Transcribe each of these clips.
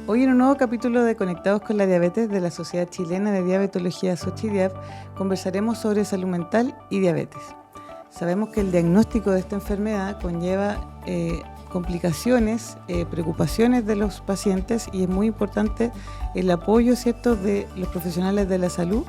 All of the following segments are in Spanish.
Hoy en un nuevo capítulo de Conectados con la Diabetes de la Sociedad Chilena de Diabetología Sochidiab conversaremos sobre salud mental y diabetes. Sabemos que el diagnóstico de esta enfermedad conlleva complicaciones, preocupaciones de los pacientes y es muy importante el apoyo, ¿cierto?, de los profesionales de la salud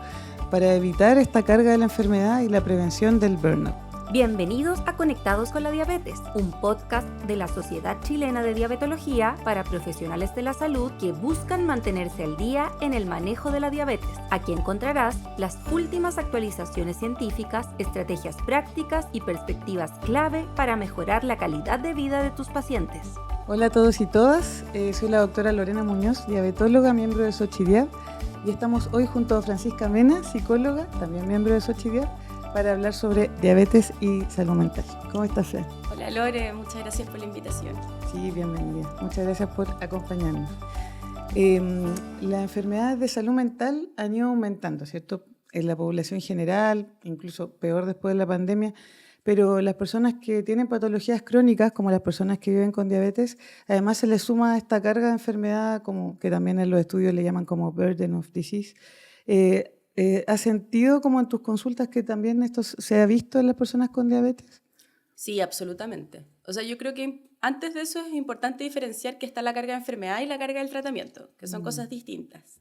para evitar esta carga de la enfermedad y la prevención del burnout. Bienvenidos a Conectados con la Diabetes, un podcast de la Sociedad Chilena de Diabetología para profesionales de la salud que buscan mantenerse al día en el manejo de la diabetes. Aquí encontrarás las últimas actualizaciones científicas, estrategias prácticas y perspectivas clave para mejorar la calidad de vida de tus pacientes. Hola a todos y todas, soy la doctora Lorena Muñoz, diabetóloga, miembro de Sochidiab, y estamos hoy junto a Francisca Mena, psicóloga, también miembro de Sochidiab, para hablar sobre diabetes y salud mental. ¿Cómo estás, Fran? Hola Lore, muchas gracias por la invitación. Sí, bienvenida. Muchas gracias por acompañarnos. Las enfermedades de salud mental han ido aumentando, ¿cierto? En la población general, incluso peor después de la pandemia, pero las personas que tienen patologías crónicas, como las personas que viven con diabetes, además se les suma esta carga de enfermedad, como que también en los estudios le llaman como burden of disease. ¿Has sentido como en tus consultas que también esto se ha visto en las personas con diabetes? Sí, absolutamente. O sea, yo creo que antes de eso es importante diferenciar que está la carga de enfermedad y la carga del tratamiento, que son cosas distintas.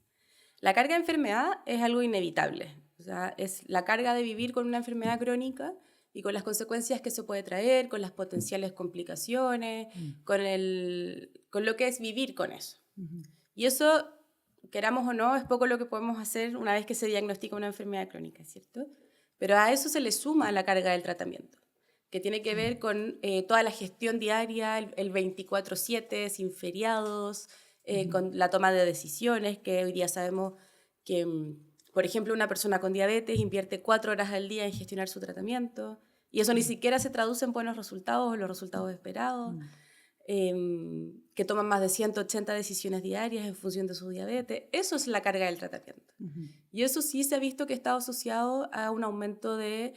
La carga de enfermedad es algo inevitable. O sea, es la carga de vivir con una enfermedad crónica y con las consecuencias que se puede traer, con las potenciales complicaciones, con lo que es vivir con eso. Y eso, queramos o no, es poco lo que podemos hacer una vez que se diagnostica una enfermedad crónica, ¿cierto? Pero a eso se le suma la carga del tratamiento, que tiene que ver con toda la gestión diaria, el 24/7, sin feriados, con la toma de decisiones, que hoy día sabemos que, por ejemplo, una persona con diabetes invierte 4 horas al día en gestionar su tratamiento, y eso ni siquiera se traduce en buenos resultados o los resultados esperados. Que toman más de 180 decisiones diarias en función de su diabetes. Eso es la carga del tratamiento. Y eso sí se ha visto que está asociado a un aumento de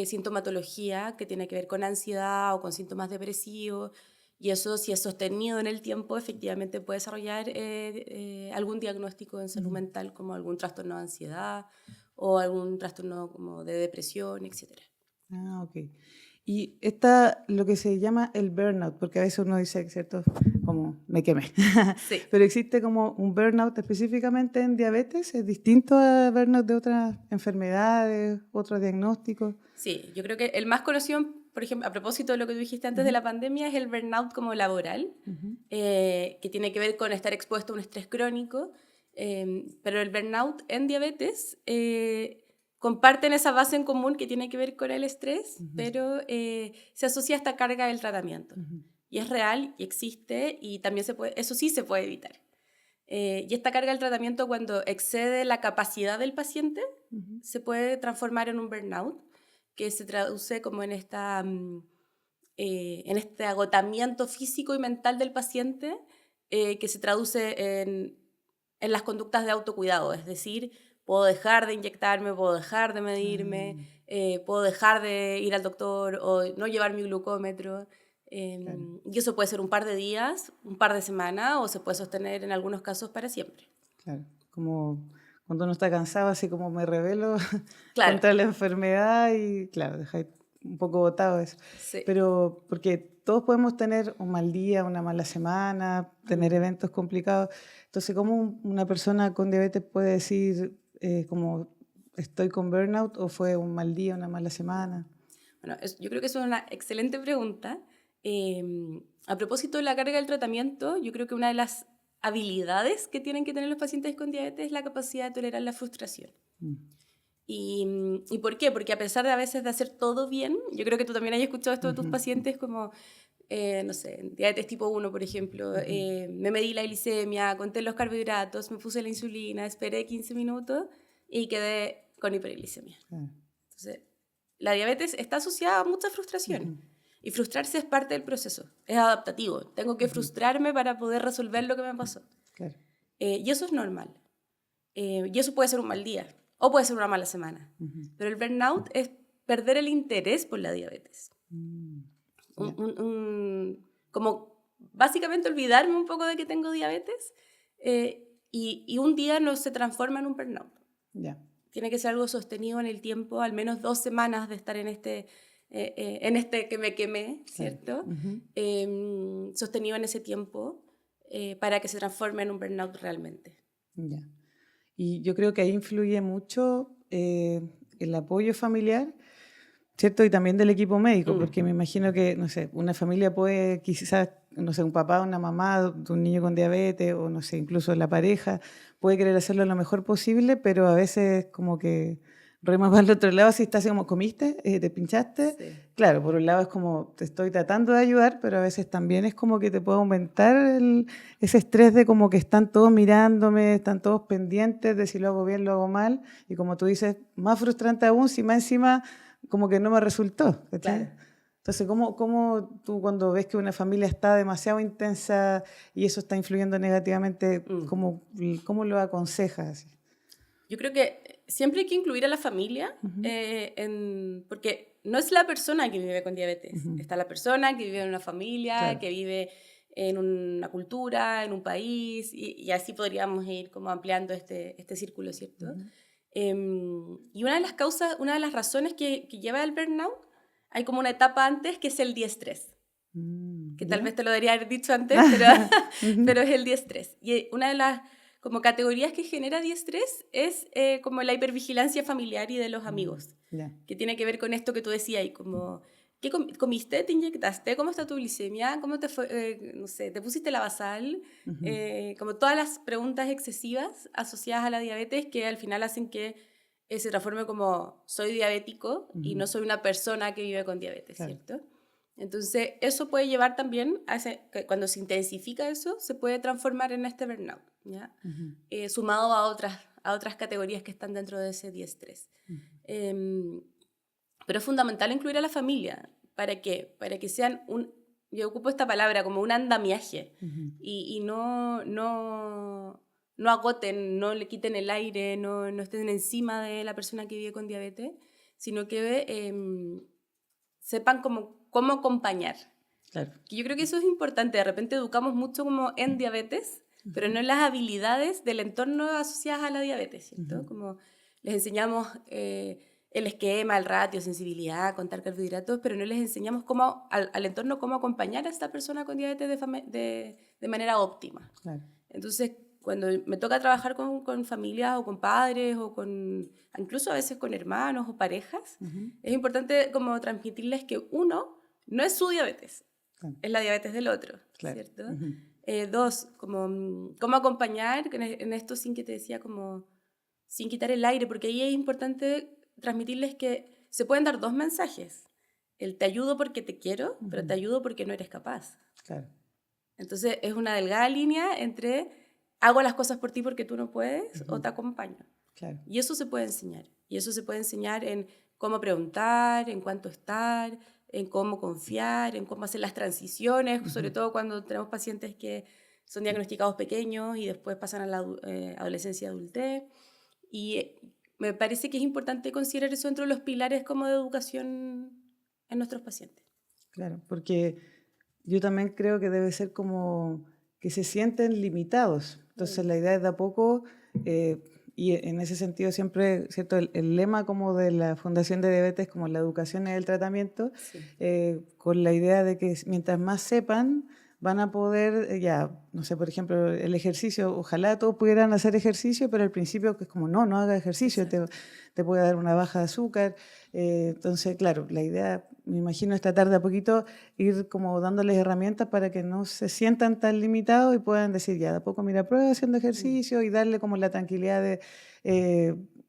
sintomatología que tiene que ver con ansiedad o con síntomas depresivos, y eso, si es sostenido en el tiempo, efectivamente puede desarrollar algún diagnóstico en salud mental, como algún trastorno de ansiedad o algún trastorno como de depresión, etc. Ah, ok. Y está lo que se llama el burnout, porque a veces uno dice, ¿cierto?, como me quemé. Sí. Pero existe como un burnout específicamente en diabetes, ¿es distinto a burnout de otras enfermedades, otros diagnósticos? Sí, yo creo que el más conocido, por ejemplo, a propósito de lo que tú dijiste antes de la pandemia, es el burnout como laboral, que tiene que ver con estar expuesto a un estrés crónico, pero el burnout en diabetes comparten esa base en común que tiene que ver con el estrés, pero se asocia a esta carga del tratamiento. Y es real y existe, y también eso sí se puede evitar. Y esta carga del tratamiento, cuando excede la capacidad del paciente, se puede transformar en un burnout, que se traduce como en este agotamiento físico y mental del paciente, que se traduce en las conductas de autocuidado, es decir, puedo dejar de inyectarme, puedo dejar de medirme, puedo dejar de ir al doctor o no llevar mi glucómetro. Y eso puede ser un par de días, un par de semanas, o se puede sostener en algunos casos para siempre. Claro, como cuando uno está cansado, así como me rebelo Claro. contra la enfermedad y claro, dejáis un poco botado eso. Sí. Pero porque todos podemos tener un mal día, una mala semana, tener eventos complicados. Entonces, ¿cómo una persona con diabetes puede decir como estoy con burnout o fue un mal día, una mala semana? Bueno, yo creo que eso es una excelente pregunta. A propósito de la carga del tratamiento, yo creo que una de las habilidades que tienen que tener los pacientes con diabetes es la capacidad de tolerar la frustración. ¿Y por qué? Porque a pesar de a veces de hacer todo bien, yo creo que tú también hayas escuchado esto de tus pacientes como, no sé, diabetes tipo 1, por ejemplo, me medí la glicemia, conté los carbohidratos, me puse la insulina, esperé 15 minutos y quedé con hiperglicemia. Entonces, la diabetes está asociada a mucha frustración. Y frustrarse es parte del proceso, es adaptativo. Tengo que frustrarme para poder resolver lo que me pasó. Claro. Y eso es normal. Y eso puede ser un mal día o puede ser una mala semana. Pero el burnout es perder el interés por la diabetes. Como básicamente olvidarme un poco de que tengo diabetes y un día no se transforma en un burnout. Ya. Tiene que ser algo sostenido en el tiempo, al menos 2 semanas de estar en este que me quemé, ¿cierto? Sostenido en ese tiempo para que se transforme en un burnout realmente. Ya. Y yo creo que ahí influye mucho el apoyo familiar, ¿cierto? Y también del equipo médico, porque me imagino que, no sé, una familia puede quizás, no sé, un papá, una mamá de un niño con diabetes, o no sé, incluso la pareja, puede querer hacerlo lo mejor posible, pero a veces como que rema para el otro lado, si estás así como, ¿comiste? ¿Te pinchaste? Sí. Claro, por un lado es como, te estoy tratando de ayudar, pero a veces también es como que te puede aumentar ese estrés de como que están todos mirándome, están todos pendientes de si lo hago bien, lo hago mal, y como tú dices, más frustrante aún si más encima como que no me resultó, ¿cachai? Claro. Entonces, ¿cómo tú cuando ves que una familia está demasiado intensa y eso está influyendo negativamente, cómo lo aconsejas? Yo creo que siempre hay que incluir a la familia, porque no es la persona que vive con diabetes, está la persona que vive en una familia, Claro. que vive en una cultura, en un país, y así podríamos ir como ampliando este círculo, ¿cierto? Y una de las causas, una de las razones que lleva al burnout, hay como una etapa antes que es el diestrés, que tal vez te lo debería haber dicho antes, pero es el diestrés. Y una de las como categorías que genera diestrés es como la hipervigilancia familiar y de los amigos, que tiene que ver con esto que tú decías, y como, ¿qué comiste? ¿Te inyectaste? ¿Cómo está tu glicemia? ¿Cómo te fue? No sé, ¿te pusiste la basal? Como todas las preguntas excesivas asociadas a la diabetes que al final hacen que se transforme como soy diabético y no soy una persona que vive con diabetes, Claro. ¿cierto? Entonces, eso puede llevar también a que cuando se intensifica eso, se puede transformar en este burnout, ¿ya? Sumado a otras categorías que están dentro de ese diestrés. Pero es fundamental incluir a la familia. ¿Para qué? Para que sean yo ocupo esta palabra como un andamiaje y no agoten, no le quiten el aire, no estén encima de la persona que vive con diabetes, sino que sepan cómo acompañar. Claro. Que yo creo que eso es importante. De repente educamos mucho como en diabetes, pero no en las habilidades del entorno asociadas a la diabetes, ¿cierto? Como les enseñamos el esquema, el ratio, sensibilidad, contar carbohidratos, pero no les enseñamos al entorno cómo acompañar a esta persona con diabetes de manera óptima. Claro. Entonces, cuando me toca trabajar con familias o con padres o incluso a veces con hermanos o parejas, es importante como transmitirles que uno no es su diabetes, es la diabetes del otro, ¿cierto? Dos, cómo acompañar en esto sin que te decía como sin quitar el aire, porque ahí es importante transmitirles que se pueden dar 2 mensajes. El te ayudo porque te quiero, pero te ayudo porque no eres capaz. Claro. Entonces es una delgada línea entre hago las cosas por ti porque tú no puedes o te acompaño. Claro. Y eso se puede enseñar. Y eso se puede enseñar en cómo preguntar, en cuánto estar, en cómo confiar, en cómo hacer las transiciones, sobre todo cuando tenemos pacientes que son diagnosticados pequeños y después pasan a la adolescencia y adultez. Y me parece que es importante considerar eso dentro de los pilares como de educación en nuestros pacientes. Claro, porque yo también creo que debe ser como que se sienten limitados. Entonces la idea es de a poco, y en ese sentido siempre, ¿cierto? El lema como de la Fundación de Diabetes, como la educación es el tratamiento, con la idea de que mientras más sepan, van a poder, no sé, por ejemplo, el ejercicio, ojalá todos pudieran hacer ejercicio, pero al principio que es como, no haga ejercicio, te puede dar una baja de azúcar. Entonces, claro, la idea, me imagino, es tratar de a poquito ir como dándoles herramientas para que no se sientan tan limitados y puedan decir, de a poco, mira, prueba haciendo ejercicio y darle como la tranquilidad de...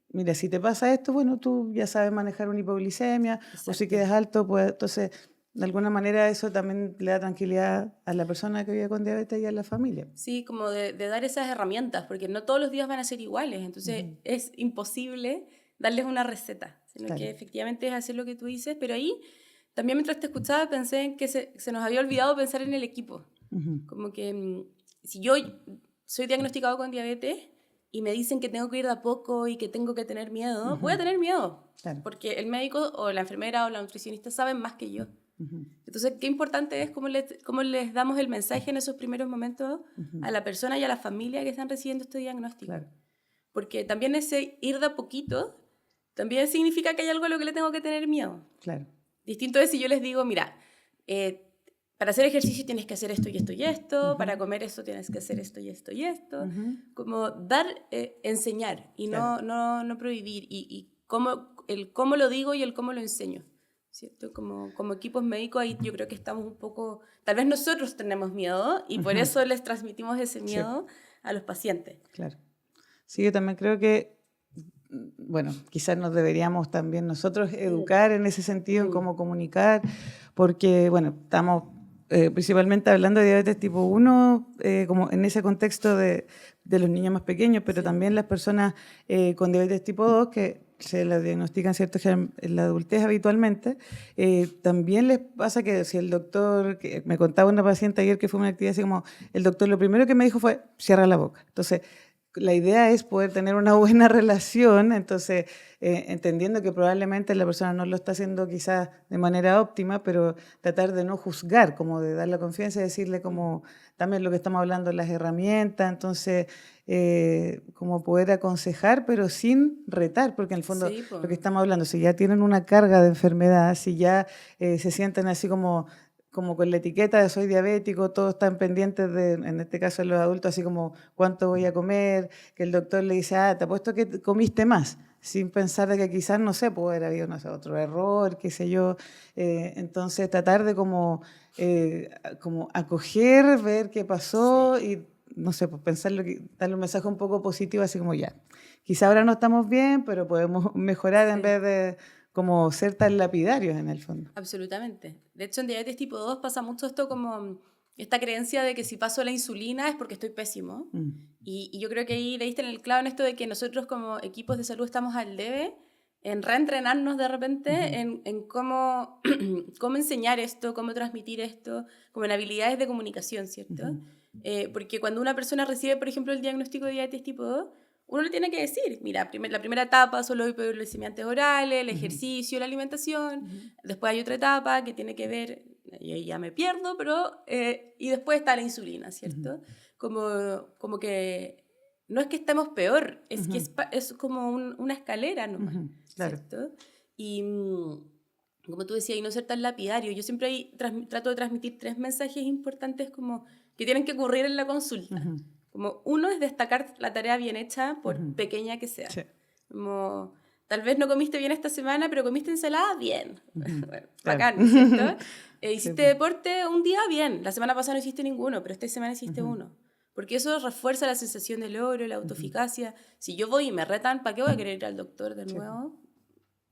mira, si te pasa esto, bueno, tú ya sabes manejar una hipoglicemia, o si quedas alto, pues entonces... De alguna manera eso también le da tranquilidad a la persona que vive con diabetes y a la familia. Sí, como de dar esas herramientas, porque no todos los días van a ser iguales, entonces es imposible darles una receta, sino que efectivamente es hacer lo que tú dices, pero ahí también mientras te escuchaba pensé en que se nos había olvidado pensar en el equipo, como que si yo soy diagnosticado con diabetes y me dicen que tengo que ir de a poco y que tengo que tener miedo, voy a tener miedo, porque el médico o la enfermera o la nutricionista saben más que yo. Entonces, qué importante es cómo les damos el mensaje en esos primeros momentos a la persona y a la familia que están recibiendo este diagnóstico. Claro. Porque también ese ir de a poquito también significa que hay algo a lo que le tengo que tener miedo. Claro. Distinto es si yo les digo, mira, para hacer ejercicio tienes que hacer esto y esto y esto, para comer esto tienes que hacer esto y esto y esto. Como dar, enseñar y no prohibir. Y cómo lo digo y el cómo lo enseño. ¿Cierto? Como equipos médicos ahí yo creo que estamos un poco... Tal vez nosotros tenemos miedo y por eso les transmitimos ese miedo a los pacientes. Claro. Sí, yo también creo que, bueno, quizás nos deberíamos también nosotros educar en ese sentido, en cómo comunicar, porque, bueno, estamos principalmente hablando de diabetes tipo 1, como en ese contexto de los niños más pequeños, pero también las personas con diabetes tipo 2, que se la diagnostican, ¿cierto?, en la adultez habitualmente, también les pasa que si el doctor, que me contaba una paciente ayer que fue una actividad así como, el doctor lo primero que me dijo fue, cierra la boca. Entonces, la idea es poder tener una buena relación, entonces entendiendo que probablemente la persona no lo está haciendo quizás de manera óptima, pero tratar de no juzgar, como de dar la confianza y decirle como también lo que estamos hablando, las herramientas, entonces como poder aconsejar, pero sin retar, porque en el fondo lo que estamos hablando, si ya tienen una carga de enfermedad, si ya se sienten así como con la etiqueta de soy diabético, todos están pendientes de, en este caso los adultos, así como cuánto voy a comer, que el doctor le dice, te apuesto que comiste más, sin pensar de que quizás, no sé, puede haber habido otro error, qué sé yo. Entonces tratar de como acoger, ver qué pasó y, no sé, pues pensarlo, darle un mensaje un poco positivo, así como ya, quizá ahora no estamos bien, pero podemos mejorar en vez de como ser tan lapidarios en el fondo. Absolutamente. De hecho, en diabetes tipo 2 pasa mucho esto como esta creencia de que si paso la insulina es porque estoy pésimo. Y yo creo que ahí le diste en el clavo en esto de que nosotros como equipos de salud estamos al debe en reentrenarnos de repente en cómo enseñar esto, cómo transmitir esto, como en habilidades de comunicación, ¿cierto? Porque cuando una persona recibe, por ejemplo, el diagnóstico de diabetes tipo 2, uno le tiene que decir, mira, la primera etapa son los hipoglucemiantes orales, el ejercicio, la alimentación. Después hay otra etapa que tiene que ver, y ya me pierdo, pero y después está la insulina, ¿cierto? Como que no es que estemos peor, es que es como una escalera nomás, claro. ¿cierto? Y como tú decías, y no ser tan lapidario. Yo siempre ahí trato de transmitir 3 mensajes importantes como que tienen que ocurrir en la consulta. Como uno es destacar la tarea bien hecha, por pequeña que sea. Sí. Como, tal vez no comiste bien esta semana, pero comiste ensalada bien. Bueno, bacán, ¿cierto? Hiciste deporte un día bien. La semana pasada no hiciste ninguno, pero esta semana hiciste uno. Porque eso refuerza la sensación de logro, la autoeficacia. Si yo voy y me retan, ¿para qué voy a querer ir al doctor de nuevo?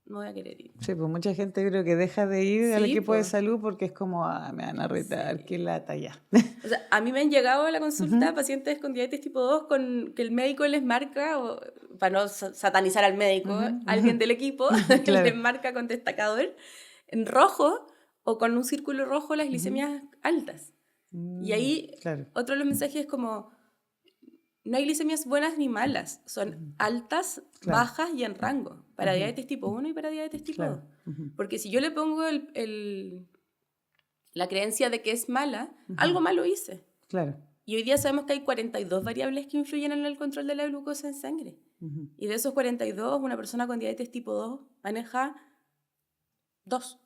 No voy a querer ir. Sí, pues mucha gente creo que deja de ir al equipo de salud porque es como, me van a retar, qué lata ya. O sea, a mí me han llegado a la consulta pacientes con diabetes tipo 2 con que el médico les marca, para no satanizar al médico, alguien del equipo claro. les marca con destacador en rojo o con un círculo rojo las glicemias altas. Y ahí claro. otro de los mensajes es como, no hay glicemias buenas ni malas, son altas, claro. bajas y en rango, para diabetes tipo 1 y para diabetes tipo 2. Porque si yo le pongo la creencia de que es mala, algo malo hice. Claro. Y hoy día sabemos que hay 42 variables que influyen en el control de la glucosa en sangre. Y de esos 42, una persona con diabetes tipo 2 maneja 2.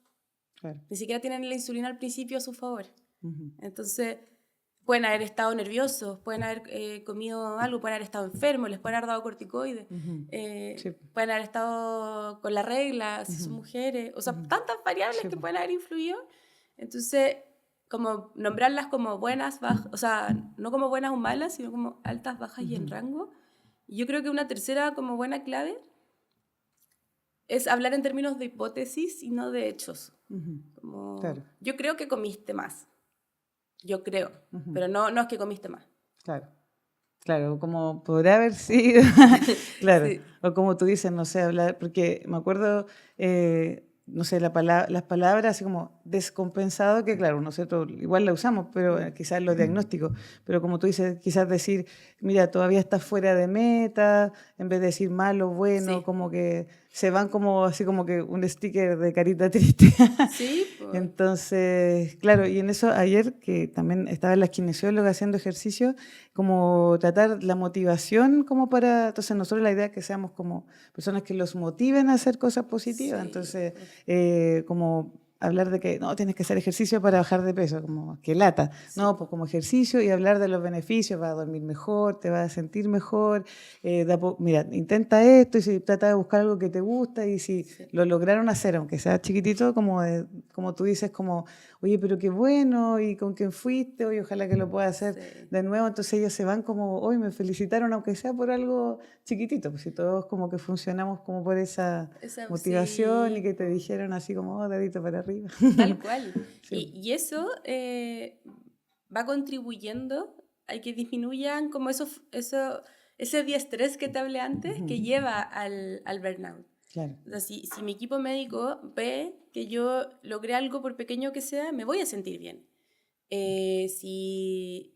Claro. Ni siquiera tienen la insulina al principio a su favor. Entonces, pueden haber estado nerviosos, pueden haber comido algo, pueden haber estado enfermos, les pueden haber dado corticoides, sí. pueden haber estado con la regla, si son mujeres, o sea, tantas variables sí. que pueden haber influido. Entonces, como nombrarlas como buenas, bajas, o sea, no como buenas o malas, sino como altas, bajas y en rango. Y yo creo que una tercera como buena clave es hablar en términos de hipótesis y no de hechos. Como, claro. Yo creo que comiste más. Yo creo, pero no es que comiste más. Claro, claro, como podrá haber sido, claro, sí. O como tú dices, no sé, hablar, porque me acuerdo, no sé, las palabras así como descompensado, que claro, nosotros igual la usamos, pero quizás los diagnósticos, pero como tú dices, quizás decir, mira, todavía estás fuera de meta, en vez de decir malo, bueno, sí. como que se van como así como que un sticker de carita triste. Sí, pues. Entonces, claro, y en eso ayer que también estaba la kinesióloga haciendo ejercicio, como tratar la motivación como para, entonces nosotros la idea es que seamos como personas que los motiven a hacer cosas positivas, Sí, entonces pues. como hablar de que no, tienes que hacer ejercicio para bajar de peso, como que lata, Sí, no, pues. pues como ejercicio y hablar de los beneficios, vas a dormir mejor, te vas a sentir mejor, mira, intenta esto y si trata de buscar algo que te gusta y si Sí. lo lograron hacer, aunque sea chiquitito, como tú dices, como, oye, pero qué bueno, y con quién fuiste, oye, ojalá que lo pueda hacer Sí. de nuevo, entonces ellos se van como, hoy me felicitaron, aunque sea por algo chiquitito, pues si todos como que funcionamos como por esa motivación y Sí, que te pues. dijeron así como, oh, dedito para arriba. Tal cual. Sí. Y eso va contribuyendo a que disminuyan como ese diestrés que te hablé antes, que lleva al burnout. Claro. O sea, si mi equipo médico ve que yo logré algo, por pequeño que sea, me voy a sentir bien. Si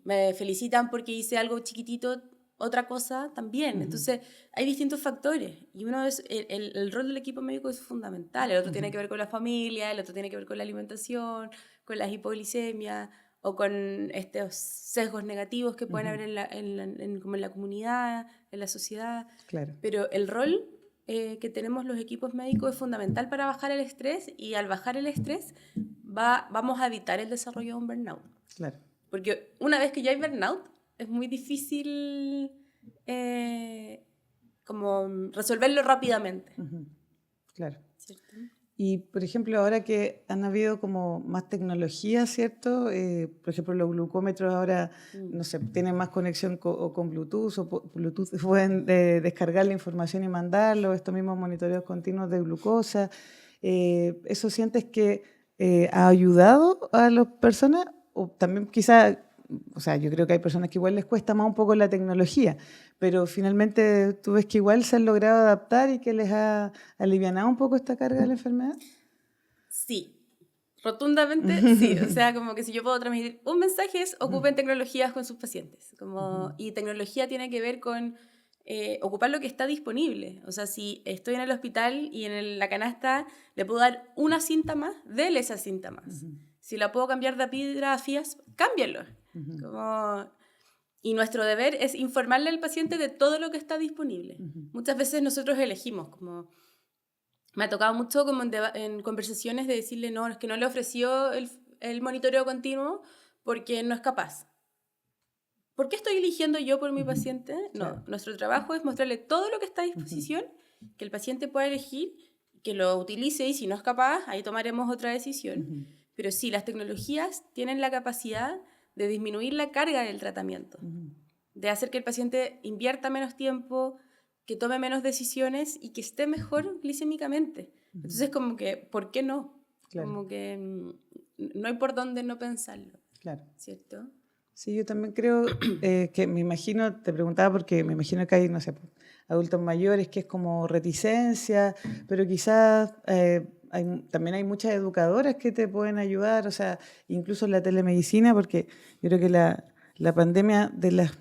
me felicitan porque hice algo chiquitito, otra cosa también. Entonces, hay distintos factores y uno es el rol del equipo médico es fundamental. El otro tiene que ver con la familia, el otro tiene que ver con la alimentación, con las hipoglicemias o con estos sesgos negativos que pueden haber como en la comunidad, en la sociedad. Claro. Pero el rol que tenemos los equipos médicos es fundamental para bajar el estrés y al bajar el estrés vamos a evitar el desarrollo de un burnout. Claro. Porque una vez que ya hay burnout, es muy difícil como resolverlo rápidamente. Claro. ¿Cierto? Y, por ejemplo, ahora que han habido como más tecnología, ¿cierto? Por ejemplo, los glucómetros ahora, no sé, tienen más conexión con Bluetooth o Bluetooth pueden descargar la información y mandarlo, estos mismos monitoreos continuos de glucosa. ¿Eso sientes que ha ayudado a las personas? O también quizá, o sea, yo creo que hay personas que igual les cuesta más un poco la tecnología, pero finalmente tú ves que igual se han logrado adaptar y que les ha alivianado un poco esta carga de la enfermedad. Sí, rotundamente sí. O sea, como que si yo puedo transmitir un mensaje es ocupen tecnologías con sus pacientes. Y tecnología tiene que ver con ocupar lo que está disponible. O sea, si estoy en el hospital y en la canasta le puedo dar una cinta más, déle esa cinta más. Si la puedo cambiar de epígrafías, cámbialo. Y nuestro deber es informarle al paciente de todo lo que está disponible. Muchas veces nosotros elegimos, como me ha tocado mucho como en conversaciones de decirle, no, es que no le ofreció el monitoreo continuo porque no es capaz. ¿Por qué estoy eligiendo yo por mi paciente? No, Claro. nuestro trabajo es mostrarle todo lo que está a disposición, que el paciente pueda elegir, que lo utilice y si no es capaz, ahí tomaremos otra decisión. Pero sí, las tecnologías tienen la capacidad de disminuir la carga del tratamiento, de hacer que el paciente invierta menos tiempo, que tome menos decisiones y que esté mejor glicémicamente. Entonces, como que, ¿por qué no? Claro. Como que no hay por dónde no pensarlo. Claro. ¿Cierto? Sí, yo también creo que me imagino, te preguntaba porque me imagino que hay, no sé, adultos mayores que es como reticencia, pero quizás también hay muchas educadoras que te pueden ayudar, o sea, incluso en la telemedicina, porque yo creo que la pandemia de las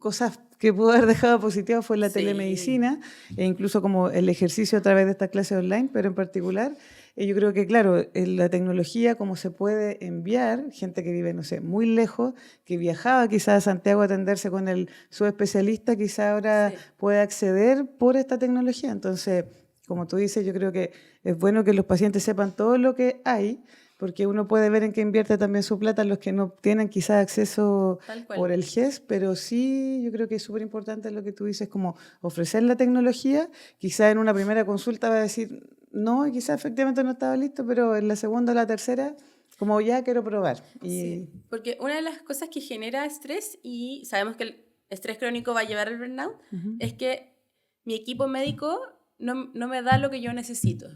cosas que pudo haber dejado positiva fue la telemedicina e incluso como el ejercicio a través de esta clase online, pero en particular yo creo que, claro, la tecnología, como se puede enviar, gente que vive, no sé, muy lejos, que viajaba quizás a Santiago a atenderse con el subespecialista, quizás ahora puede acceder por esta tecnología. Entonces, como tú dices, yo creo que es bueno que los pacientes sepan todo lo que hay, porque uno puede ver en qué invierte también su plata los que no tienen quizás acceso por el GES, pero sí yo creo que es súper importante lo que tú dices, como ofrecer la tecnología, quizás en una primera consulta va a decir, no, quizás efectivamente no estaba listo, pero en la segunda o la tercera, como ya quiero probar. Sí, porque una de las cosas que genera estrés, y sabemos que el estrés crónico va a llevar al burnout, es que mi equipo médico no me da lo que yo necesito.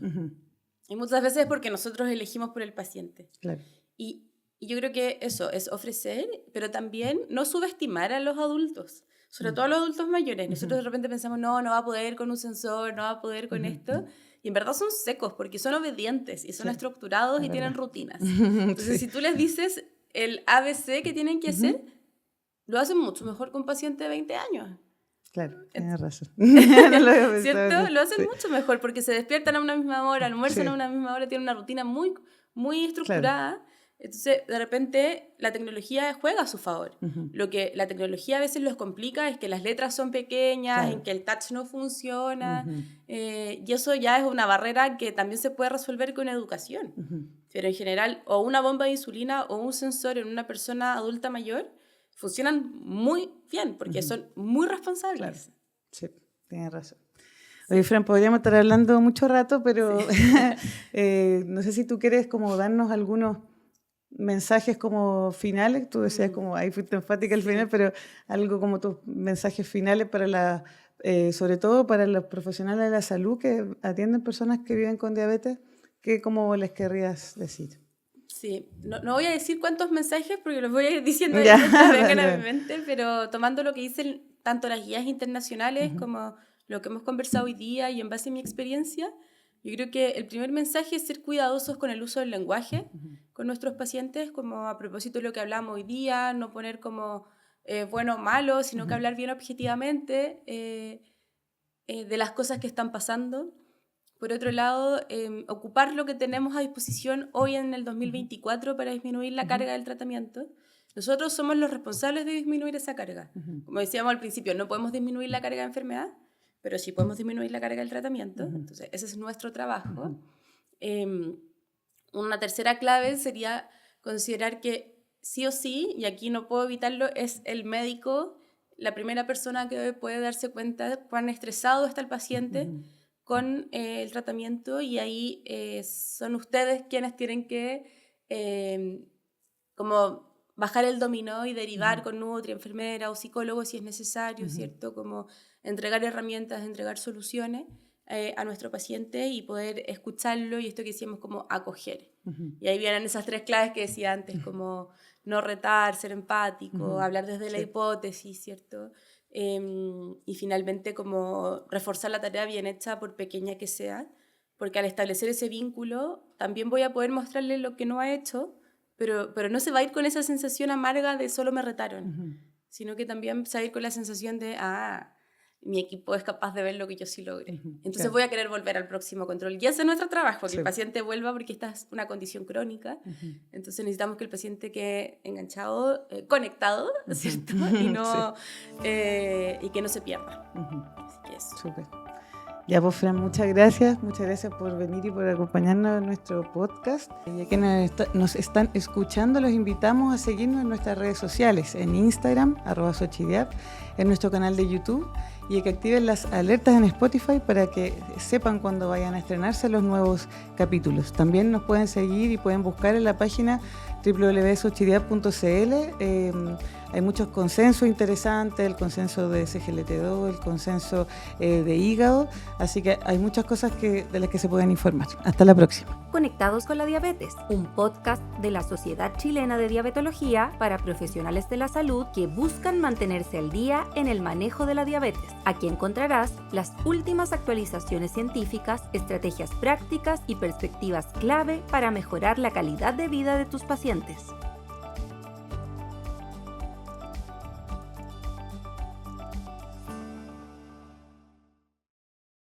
Y muchas veces es porque nosotros elegimos por el paciente. Claro. Y yo creo que eso es ofrecer, pero también no subestimar a los adultos, sobre todo a los adultos mayores. Nosotros de repente pensamos, no va a poder con un sensor, no va a poder con esto. Y en verdad son secos porque son obedientes y son estructurados y tienen rutinas. Entonces, si tú les dices el ABC que tienen que hacer, lo hacen mucho mejor que un paciente de 20 años. Claro, tienes razón. No lo había pensado. ¿Cierto? Lo hacen Sí. mucho mejor porque se despiertan a una misma hora, almuerzan Sí. a una misma hora, tienen una rutina muy, muy estructurada. Claro. Entonces, de repente, la tecnología juega a su favor. Lo que la tecnología a veces los complica es que las letras son pequeñas, claro, en que el touch no funciona, y eso ya es una barrera que también se puede resolver con educación. Pero en general, o una bomba de insulina o un sensor en una persona adulta mayor funcionan muy bien porque son muy responsables. Claro. Sí, tienes razón. Oye, Fran, podríamos estar hablando mucho rato, pero sí. No sé si tú quieres como darnos algunos mensajes como finales. Tú decías como, ahí fuiste enfática al final, pero algo como tus mensajes finales para sobre todo para los profesionales de la salud que atienden personas que viven con diabetes, ¿qué cómo les querrías decir? Sí, no voy a decir cuántos mensajes porque los voy a ir diciendo mientras vengan a mi mente, pero tomando lo que dicen tanto las guías internacionales como lo que hemos conversado hoy día y en base a mi experiencia, yo creo que el primer mensaje es ser cuidadosos con el uso del lenguaje con nuestros pacientes, como a propósito de lo que hablamos hoy día, no poner como bueno o malo, sino que hablar bien objetivamente de las cosas que están pasando. Por otro lado, ocupar lo que tenemos a disposición hoy en el 2024 para disminuir la carga del tratamiento. Nosotros somos los responsables de disminuir esa carga. Como decíamos al principio, no podemos disminuir la carga de enfermedad, pero sí podemos disminuir la carga del tratamiento. Entonces, ese es nuestro trabajo. Una tercera clave sería considerar que sí o sí, y aquí no puedo evitarlo, es el médico la primera persona que puede darse cuenta de cuán estresado está el paciente con el tratamiento, y ahí son ustedes quienes tienen que como bajar el dominó y derivar con nutri, enfermera o psicólogo si es necesario, ¿cierto? Como entregar herramientas, entregar soluciones a nuestro paciente y poder escucharlo, y esto que decíamos como acoger. Y ahí vienen esas tres claves que decía antes, como no retar, ser empático, hablar desde la hipótesis, ¿cierto? Y finalmente como reforzar la tarea bien hecha por pequeña que sea, porque al establecer ese vínculo también voy a poder mostrarle lo que no ha hecho, pero no se va a ir con esa sensación amarga de solo me retaron, sino que también se va a ir con la sensación de mi equipo es capaz de ver lo que yo sí logré. Entonces voy a querer volver al próximo control. Y ese es nuestro trabajo, que el paciente vuelva, porque esta es una condición crónica. Entonces necesitamos que el paciente quede enganchado, conectado, ¿cierto? Y que no se pierda. Así que eso. Súper. Ya, pues, Fran, muchas gracias por venir y por acompañarnos en nuestro podcast. Ya que nos están escuchando, los invitamos a seguirnos en nuestras redes sociales, en Instagram, @Xochidiap, en nuestro canal de YouTube, y que activen las alertas en Spotify para que sepan cuando vayan a estrenarse los nuevos capítulos. También nos pueden seguir y pueden buscar en la página www.xochidiap.cl. Hay muchos consensos interesantes, el consenso de SGLT2, el consenso de hígado, así que hay muchas cosas de las que se pueden informar. Hasta la próxima. Conectados con la Diabetes, un podcast de la Sociedad Chilena de Diabetología para profesionales de la salud que buscan mantenerse al día en el manejo de la diabetes. Aquí encontrarás las últimas actualizaciones científicas, estrategias prácticas y perspectivas clave para mejorar la calidad de vida de tus pacientes.